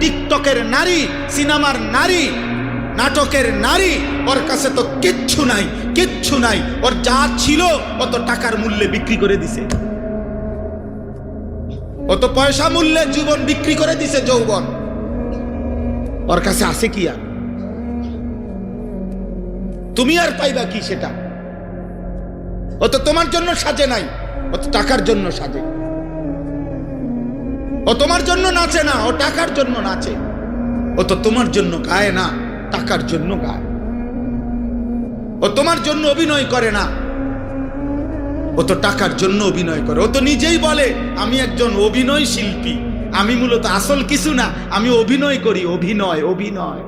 টিকটকের নারী, সিনেমার নারী, নাটকের নারী, ওর কাছে তো কিচ্ছু নাই, কিচ্ছু নাই। ওর যা ছিল অত টাকার মূল্যে বিক্রি করে দিছে, অত পয়সা মূল্যে জীবন বিক্রি করে দিছে, যৌবন। ওর কাছে আছে কি আর? তুমি আর পাইবা কি সেটা? ও তো তোমার জন্য সাজে নাই, ও তো টাকার জন্য সাজে। ও তোমার জন্য নাচে না, ও টাকার জন্য নাচে। ও তো তোমার জন্য গায় না, টাকার জন্য গায়। ও তোমার জন্য অভিনয় করে না, ও তো টাকার জন্য অভিনয় করে। ও তো নিজেই বলে আমি একজন অভিনয় শিল্পী, আমি মূলত আসল কিছু না, আমি অভিনয় করি। অভিনয়, অভিনয়।